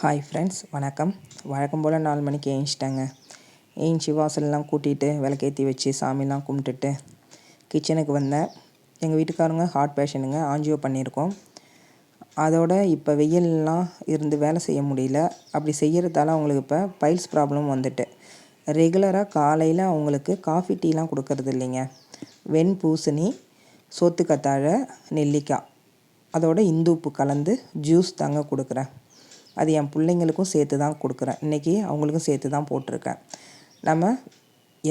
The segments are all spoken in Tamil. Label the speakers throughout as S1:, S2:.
S1: ஹாய் ஃப்ரெண்ட்ஸ், வணக்கம். வழக்கம் போல் 4 மணிக்கு ஏஞ்சிட்டேங்க. ஏஞ்சி வாசலெலாம் கூட்டிகிட்டு விளக்கேற்றி வச்சு சாமிலாம் கும்பிட்டுட்டு கிச்சனுக்கு வந்தேன். எங்கள் வீட்டுக்காரங்க ஹார்ட் பேஷண்ட்டுங்க, ஆஞ்சியோ பண்ணியிருக்கோம். அதோட இப்போ வெயிலெலாம் இருந்து வேலை செய்ய முடியல. அப்படி செய்கிறதால அவங்களுக்கு இப்போ பைல்ஸ் ப்ராப்ளம் வந்துட்டு ரெகுலராக காலையில் அவங்களுக்கு காஃபி டீலாம் கொடுக்கறது இல்லைங்க. வெண்பூசணி, சோத்துக்கத்தாழை, நெல்லிக்காய் அதோட இந்துப்பு கலந்து ஜூஸ் தாங்க கொடுக்குறேன். அது என் பிள்ளைங்களுக்கும் சேர்த்து தான் கொடுக்குறேன். இன்றைக்கி அவங்களுக்கும் சேர்த்து தான் போட்டிருக்கேன். நம்ம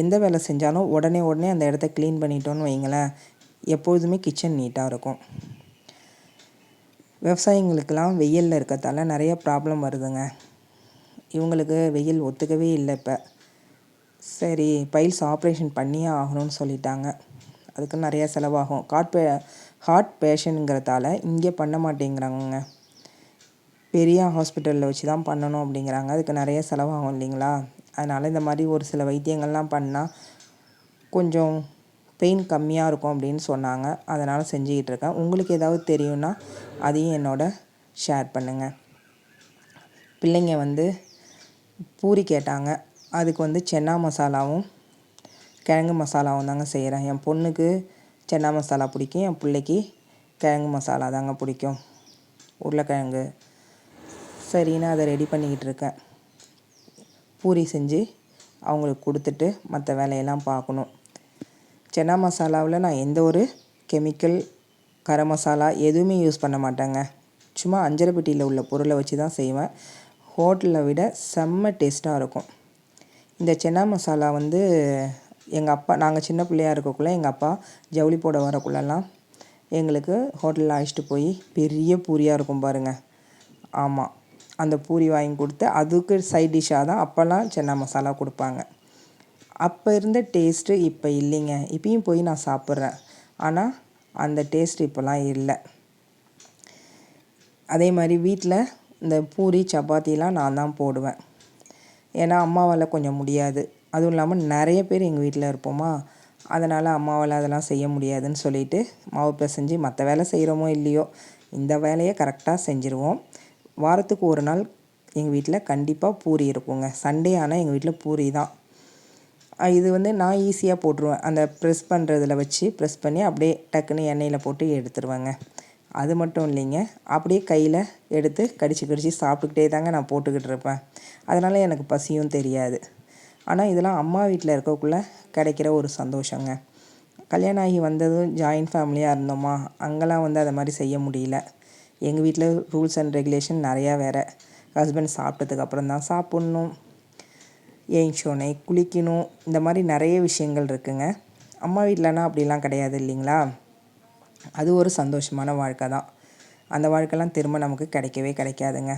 S1: எந்த வேலை செஞ்சாலும் உடனே அந்த இடத்த க்ளீன் பண்ணிட்டோன்னு வைங்களேன், எப்பொழுதுமே கிச்சன் நீட்டாக இருக்கும். விவசாயிங்களுக்கெல்லாம் வெயிலில் இருக்கிறதால நிறைய ப்ராப்ளம் வருதுங்க. இவங்களுக்கு வெயில் ஒத்துக்கவே இல்லை. இப்போ சரி, பைல்ஸ் ஆப்ரேஷன் பண்ணியே ஆகணும்னு சொல்லிட்டாங்க. அதுக்கு நிறையா செலவாகும். ஹார்ட் பேஷண்ட்டுங்கிறதால இங்கே பண்ண மாட்டேங்கிறாங்க. பெரிய ஹாஸ்பிட்டலில் வச்சு தான் பண்ணணும் அப்படிங்கிறாங்க. அதுக்கு நிறைய செலவாகும் இல்லைங்களா? அதனால் இந்த மாதிரி ஒரு சில வைத்தியங்கள்லாம் பண்ணால் கொஞ்சம் பெயின் கம்மியாக இருக்கும் அப்படின்னு சொன்னாங்க. அதனால் செஞ்சுக்கிட்டு இருக்கேன். உங்களுக்கு ஏதாவது தெரியும்னா அதையும் என்னோட ஷேர் பண்ணுங்கள். பிள்ளைங்க பூரி கேட்டாங்க. அதுக்கு சென்னா மசாலாவும் கிழங்கு மசாலாவும் தாங்க செய்கிறேன். என் பொண்ணுக்கு சென்னா மசாலா பிடிக்கும், என் பிள்ளைக்கு கிழங்கு மசாலா தாங்க பிடிக்கும், உருளைக்கிழங்கு. சரின்னு அதை ரெடி பண்ணிக்கிட்டு இருக்கேன். பூரி செஞ்சு அவங்களுக்கு கொடுத்துட்டு மற்ற வேலையெல்லாம் பார்க்கணும். சென்னா மசாலாவில் நான் எந்த ஒரு கெமிக்கல், கரம் மசாலா எதுவுமே யூஸ் பண்ண மாட்டேங்க. சும்மா அஞ்சரை பெட்டியில் உள்ள பொருளை வச்சு தான் செய்வேன். ஹோட்டலை விட செம்ம டேஸ்ட்டாக இருக்கும். இந்த சென்னா மசாலா எங்கள் அப்பா, நாங்கள் சின்ன பிள்ளையாக இருக்கக்குள்ளே எங்கள் அப்பா ஜவுளி போட வரக்குள்ளெல்லாம் எங்களுக்கு ஹோட்டலில் அழைச்சிட்டு போய் பெரிய பூரியாக இருக்கும் பாருங்கள். ஆமாம், அந்த பூரி வாங்கி கொடுத்து அதுக்கு சைட் டிஷ்ஷாக தான் அப்போல்லாம் சென்னா மசாலா கொடுப்பாங்க. அப்போ இருந்த டேஸ்ட்டு இப்போ இல்லைங்க. இப்பயும் போய் நான் சாப்பிட்றேன், ஆனால் அந்த டேஸ்ட் இப்போலாம் இல்லை. அதே மாதிரி வீட்டில் இந்த பூரி சப்பாத்திலாம் நான் தான் போடுவேன். ஏன்னா அம்மாவால் கொஞ்சம் முடியாது. அதுவும் இல்லாமல் நிறைய பேர் எங்கள் வீட்டில் இருப்போமா, அதனால் அம்மாவால் அதெல்லாம் செய்ய முடியாதுன்னு சொல்லிவிட்டு மாவு பிசைஞ்சு மற்ற வேலை செய்கிறோமோ இல்லையோ இந்த வேலையை கரெக்டாக செஞ்சுருவோம். வாரத்துக்கு ஒரு நாள் எங்கள் வீட்டில் கண்டிப்பாக பூரி இருக்குங்க. சண்டே ஆனால் எங்கள் வீட்டில் பூரி தான். இது நான் ஈஸியாக போட்டுருவேன். அந்த ப்ரெஸ் பண்ணுறதில் வச்சு ப்ரெஸ் பண்ணி அப்படியே டக்குன்னு எண்ணெயில் போட்டு எடுத்துருவேங்க. அது மட்டும் இல்லைங்க, அப்படியே கையில் எடுத்து கடிச்சு சாப்பிட்டுக்கிட்டே தாங்க நான் போட்டுக்கிட்டு இருப்பேன். அதனால் எனக்கு பசியும் தெரியாது. ஆனால் இதெல்லாம் அம்மா வீட்டில் இருக்கக்குள்ளே கிடைக்கிற ஒரு சந்தோஷங்க. கல்யாணம் ஆகி வந்ததும் ஜாயின்ட் ஃபேமிலியாக இருந்தோமா, அங்கெல்லாம் அதை மாதிரி செய்ய முடியல. எங்கள் வீட்டில் ரூல்ஸ் அண்ட் ரெகுலேஷன் நிறையா வேறு. ஹஸ்பண்ட் சாப்பிட்டதுக்கப்புறம் தான் சாப்பிட்ணும், ஏஞ்சோனே குளிக்கணும், இந்த மாதிரி நிறைய விஷயங்கள் இருக்குங்க. அம்மா வீட்டிலனா அப்படிலாம் கிடையாது இல்லைங்களா? அது ஒரு சந்தோஷமான வாழ்க்கை தான். அந்த வாழ்க்கைலாம் திரும்ப நமக்கு கிடைக்கவே கிடைக்காதுங்க.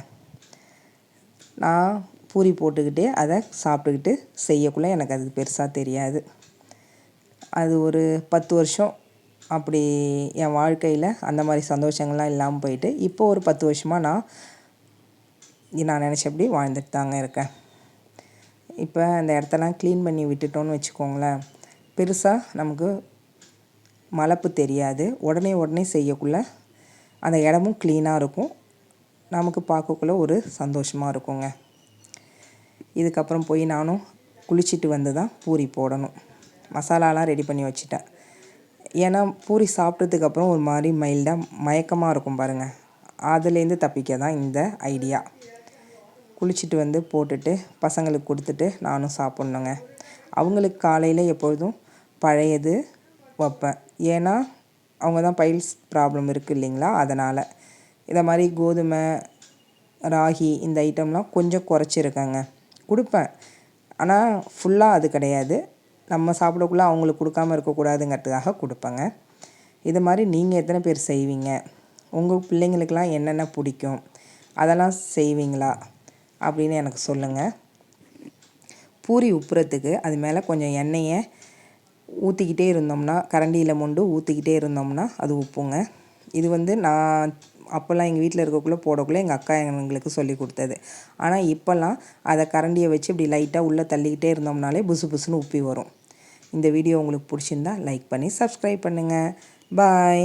S1: நான் பூரி போட்டுக்கிட்டே அதை சாப்பிட்டுக்கிட்டு செய்யக்குள்ளே எனக்கு அது பெருசாக தெரியாது. அது ஒரு 10 வருஷம் அப்படி என் வாழ்க்கையில் அந்த மாதிரி சந்தோஷங்கள்லாம் இல்லாமல் போயிட்டு, இப்போ ஒரு 10 வருஷமாக நான் நினச்சபடி வாழ்ந்துட்டு தாங்க இருக்கேன். இப்போ அந்த இடத்தெல்லாம் க்ளீன் பண்ணி விட்டுட்டோன்னு வச்சுக்கோங்களேன், பெருசாக நமக்கு மலப்பு தெரியாது. உடனே செய்யக்குள்ளே அந்த இடமும் க்ளீனாக இருக்கும். நமக்கு பார்க்கக்குள்ள ஒரு சந்தோஷமாக இருக்குங்க. இதுக்கப்புறம் போய் நானும் குளிச்சுட்டு வந்து தான் பூரி போடணும். மசாலாலாம் ரெடி பண்ணி வச்சுட்டேன். ஏன்னா பூரி சாப்பிட்டதுக்கப்புறம் ஒரு மாதிரி மைல்டாக மயக்கமாக இருக்கும் பாருங்கள். அதுலேருந்து தப்பிக்க தான் இந்த ஐடியா. குளிச்சுட்டு போட்டுட்டு பசங்களுக்கு கொடுத்துட்டு நானும் சாப்பிட்ணுங்க. அவங்களுக்கு காலையில் எப்பொழுதும் பழையது வைப்பேன். ஏன்னா அவங்க தான் பைல்ஸ் ப்ராப்ளம் இருக்குது இல்லைங்களா? அதனால் இதை மாதிரி கோதுமை, ராகி இந்த ஐட்டம்லாம் கொஞ்சம் குறைச்சிருக்கேங்க. கொடுப்பேன், ஆனால் ஃபுல்லாக அது கிடையாது. நம்ம சாப்பிடக்குள்ளே அவங்களுக்கு கொடுக்காமல் இருக்கக்கூடாதுங்கிறதுக்காக கொடுப்பேங்க. இது மாதிரி நீங்கள் எத்தனை பேர் செய்வீங்க? உங்கள் பிள்ளைங்களுக்கெல்லாம் என்னென்ன பிடிக்கும்? அதெல்லாம் செய்வீங்களா அப்படின்னு எனக்கு சொல்லுங்கள். பூரி உப்புறத்துக்கு அது மேலே கொஞ்சம் எண்ணெயை ஊற்றிக்கிட்டே இருந்தோம்னா, கரண்டியில் மொண்டு ஊற்றிக்கிட்டே இருந்தோம்னா அது உப்புங்க. இது நான் அப்போல்லாம் எங்கள் வீட்டில் இருக்கக்குள்ளே போடக்குள்ளே எங்கள் அக்கா எங்களுக்கு சொல்லி கொடுத்தது. ஆனால் இப்போல்லாம் அதை கரண்டியை வச்சு இப்படி லைட்டாக உள்ளே தள்ளிக்கிட்டே இருந்தோம்னாலே புசுன்னு உப்பி வரும். இந்த வீடியோ உங்களுக்கு பிடிச்சிருந்தா லைக் பண்ணி சப்ஸ்கிரைப் பண்ணுங்கள். பாய்.